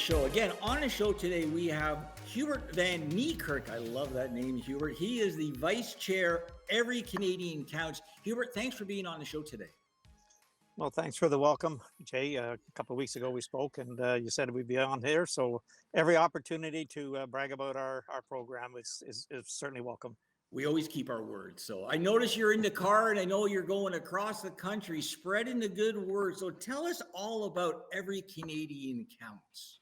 show. Again, on the show today, we have Hubert Van Niekerk. I love that name, Hubert. He is the vice chair, Every Canadian Counts. Hubert, thanks for being on the show today. Well, thanks for the welcome, Jay. A couple of weeks ago we spoke and you said we'd be on here. So every opportunity to brag about our program is certainly welcome. We always keep our word. So I notice you're in the car and I know you're going across the country spreading the good word. So tell us all about Every Canadian Counts.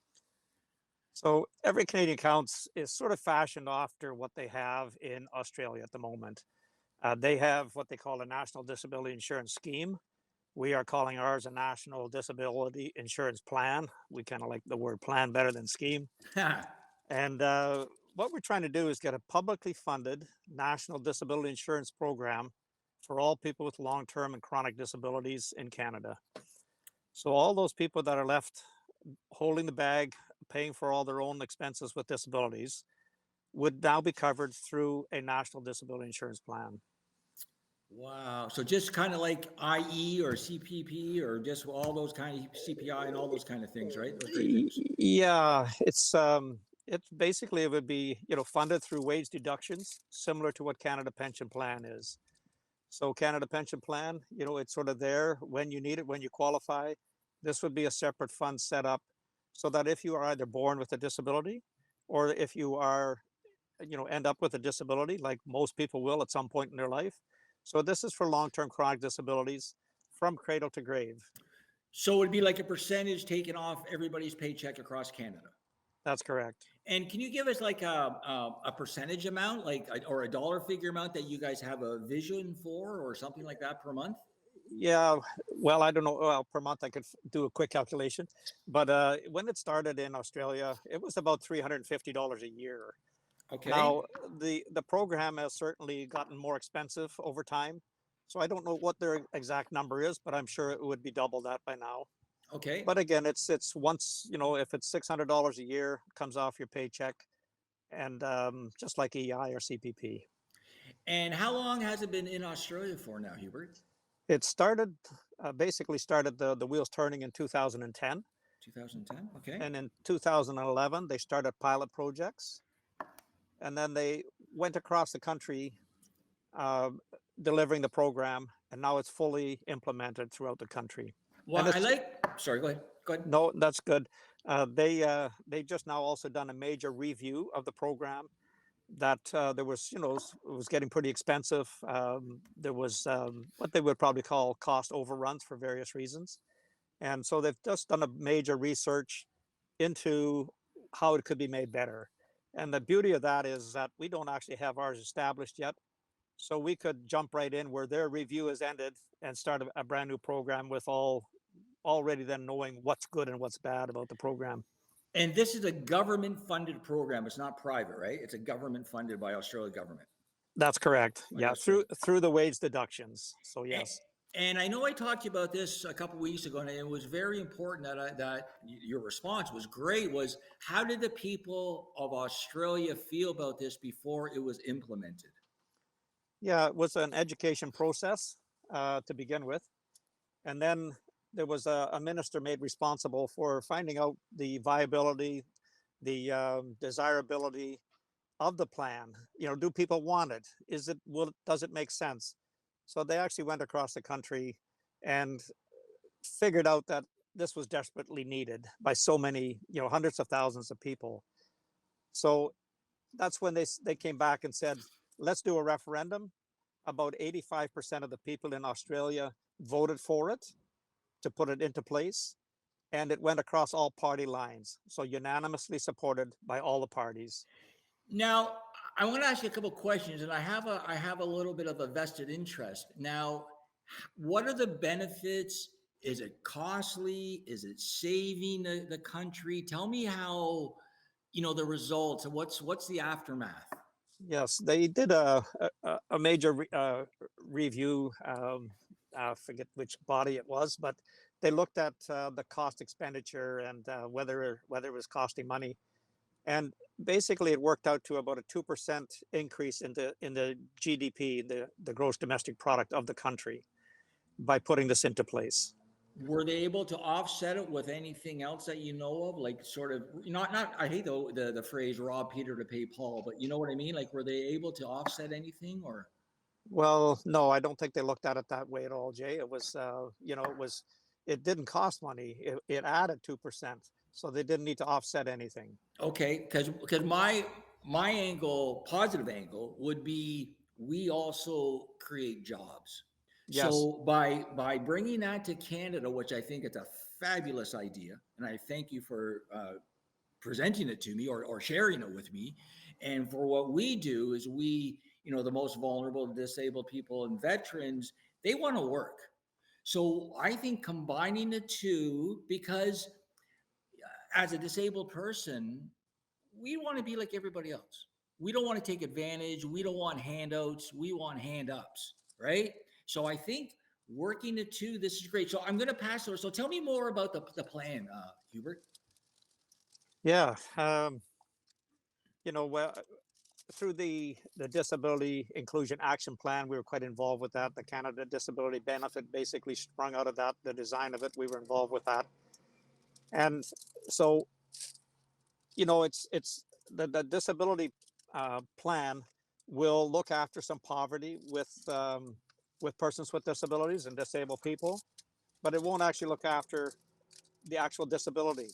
So Every Canadian Counts is sort of fashioned after what they have in Australia at the moment. They have what they call a National Disability Insurance Scheme. We are calling ours a National Disability Insurance Plan. We kind of like the word plan better than scheme. And what we're trying to do is get a publicly funded National Disability Insurance Program for all people with long-term and chronic disabilities in Canada. So all those people that are left holding the bag, paying for all their own expenses with disabilities, would now be covered through a National Disability Insurance Plan. Wow. So just kind of like IE or CPP or just all those kind of CPI and all those kind of things, right? Those great things. Yeah, it's basically it would be, funded through wage deductions, similar to what Canada Pension Plan is. So Canada Pension Plan, it's sort of there when you need it, when you qualify. This would be a separate fund set up so that if you are either born with a disability or if you are, end up with a disability, like most people will at some point in their life. So this is for long-term chronic disabilities from cradle to grave. So it would be like a percentage taken off everybody's paycheck across Canada. That's correct. And can you give us like a percentage amount, or a dollar figure amount that you guys have a vision for or something like that per month? Yeah, well, I don't know. Well, per month I could do a quick calculation. But when it started in Australia, it was about $350 a year. Okay. Now, the program has certainly gotten more expensive over time. So I don't know what their exact number is, but I'm sure it would be double that by now. Okay. But again, it's once, if it's $600 a year, comes off your paycheck, and just like EI or CPP. And how long has it been in Australia for now, Hubert? It basically started the wheels turning in 2010. 2010, okay. And in 2011, they started pilot projects. And then they went across the country delivering the program, and now it's fully implemented throughout the country. Well, sorry, go ahead. No, that's good. They just now also done a major review of the program that there was, it was getting pretty expensive. There was what they would probably call cost overruns for various reasons. And so they've just done a major research into how it could be made better. And the beauty of that is that we don't actually have ours established yet. So we could jump right in where their review has ended and start a brand new program with already then knowing what's good and what's bad about the program. And this is a government-funded program. It's not private, right? It's a government-funded by Australia government. That's correct. Yeah, through the wage deductions. So yes. And I know I talked to you about this a couple of weeks ago, and it was very important that your response was great. Was how did the people of Australia feel about this before it was implemented? Yeah, it was an education process to begin with, and then there was a minister made responsible for finding out the viability, the desirability of the plan. Do people want it? Does it make sense? So they actually went across the country and figured out that this was desperately needed by so many, hundreds of thousands of people. So that's when they came back and said, let's do a referendum. About 85% of the people in Australia voted for it to put it into place. And it went across all party lines. So unanimously supported by all the parties. Now, I want to ask you a couple of questions, and I have a little bit of a vested interest. Now, what are the benefits? Is it costly? Is it saving the country? Tell me how, the results, and what's the aftermath? Yes, they did a major review. I forget which body it was, but they looked at the cost expenditure and whether it was costing money. And basically, it worked out to about a 2% increase in the GDP, the gross domestic product of the country, by putting this into place. were they able to offset it with anything else that you know of? Like sort of not I hate the phrase rob Peter to pay Paul, but you know what I mean? Like were they able to offset anything or Well, no, I don't think they looked at it that way at all, Jay. It was, it didn't cost money. It added 2%. So they didn't need to offset anything. okay, because my angle, positive angle, would be we also create jobs. Yes. So by bringing that to Canada, which I think it's a fabulous idea, and I thank you for presenting it to me or sharing it with me. And for what we do is we, the most vulnerable, disabled people and veterans, they want to work. So I think combining the two, because as a disabled person, we want to be like everybody else. We don't want to take advantage. We don't want handouts. We want hand ups, right? So I think working the two, this is great. So I'm going to pass over. So tell me more about the plan, Hubert. Yeah. Well, through the Disability Inclusion Action Plan, we were quite involved with that. The Canada Disability Benefit basically sprung out of that. The design of it, we were involved with that. And so, it's the disability plan will look after some poverty with persons with disabilities and disabled people, but it won't actually look after the actual disability.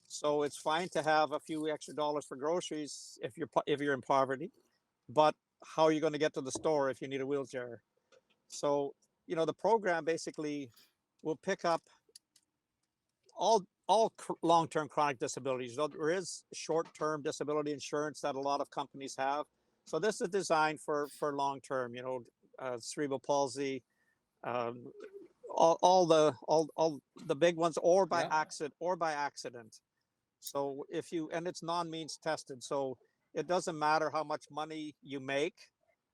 So it's fine to have a few extra dollars for groceries if you're in poverty, but how are you going to get to the store if you need a wheelchair? So, the program basically will pick up all long-term chronic disabilities. There is short-term disability insurance that a lot of companies have. So this is designed for long-term, cerebral palsy, um, all the big ones, Yeah. or by accident. So and it's non-means tested. So it doesn't matter how much money you make.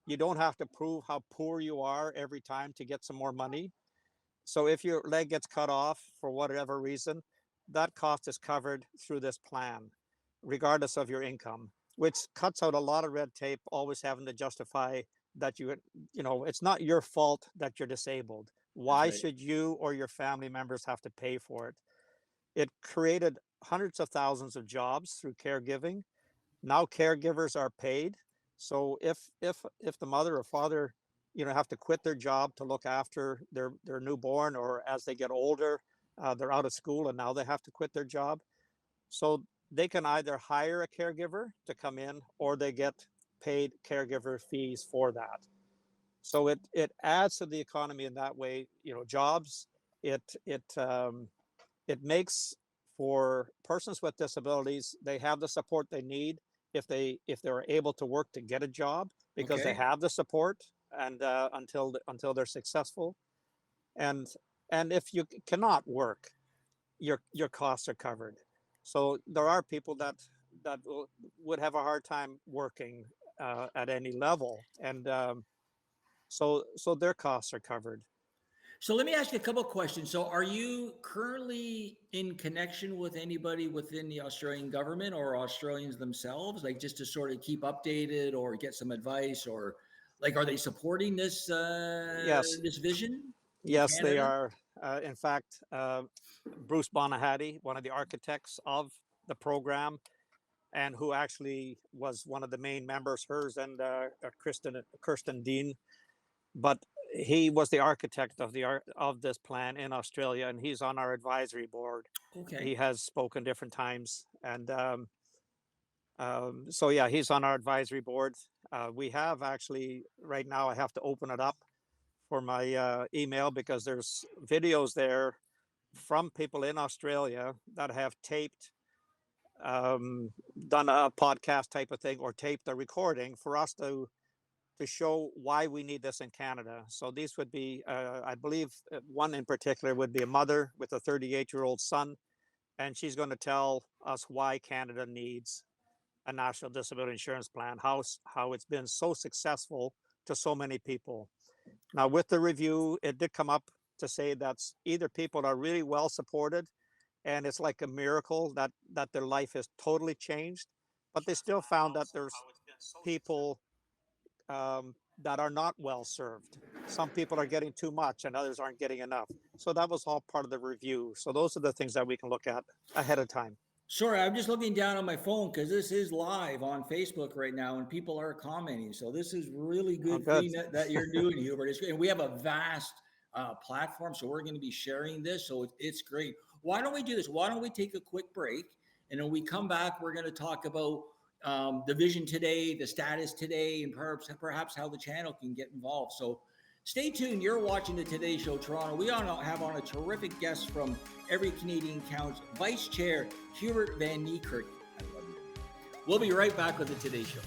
You don't have to prove how poor you are every time to get some more money. So if your leg gets cut off for whatever reason, that cost is covered through this plan, regardless of your income, which cuts out a lot of red tape, always having to justify that it's not your fault that you're disabled. That's Why right. should you or your family members have to pay for it? It created hundreds of thousands of jobs through caregiving. Now caregivers are paid. So if the mother or father, have to quit their job to look after their newborn, or as they get older, they're out of school and now they have to quit their job. So they can either hire a caregiver to come in, or they get paid caregiver fees for that. So it adds to the economy in that way. Jobs. It makes, for persons with disabilities, they have the support they need if they're able to work to get a job, because they Okay. have the support, and until they're successful. And and if you cannot work, your costs are covered. So there are people that would have a hard time working at any level, and so their costs are covered. So let me ask you a couple of questions. So are you currently in connection with anybody within the Australian government or Australians themselves, like just to sort of keep updated or get some advice, or like are they supporting Yes. this vision in Yes, they Canada? are. In fact, Bruce Bonahati, one of the architects of the program, and who actually was one of the main members, hers and Kirsten Dean, but he was the architect of this plan in Australia, and he's on our advisory board. Okay. He has spoken different times, and so yeah, he's on our advisory board. We have actually, right now, I have to open it up for my email, because there's videos there from people in Australia that have taped, um, done a podcast type of thing, or taped a recording for us to show why we need this in Canada. So these would be, I believe, one in particular would be a mother with a 38-year-old son, and she's going to tell us why Canada needs a national disability insurance plan, how it's been so successful to so many people. Now, with the review, it did come up to say that either people are really well supported, and it's like a miracle that their life has totally changed, but they still found that there's people that are not well served. Some people are getting too much and others aren't getting enough. So that was all part of the review. So those are the things that we can look at ahead of time. Sorry, I'm just looking down on my phone because this is live on Facebook right now and people are commenting. So this is really Oh, good good. thing that you're doing, Hubert. And we have a vast platform, so we're going to be sharing this. So it's great. Why don't we do this? Why don't we take a quick break? And when we come back, we're going to talk about the vision today, the status today, and perhaps how the channel can get involved. So stay tuned. You're watching the Today Show Toronto. We have on a terrific guest from Every Canadian Counts, Vice Chair Hubert Van Niekerk. I love you. We'll be right back with the Today Show.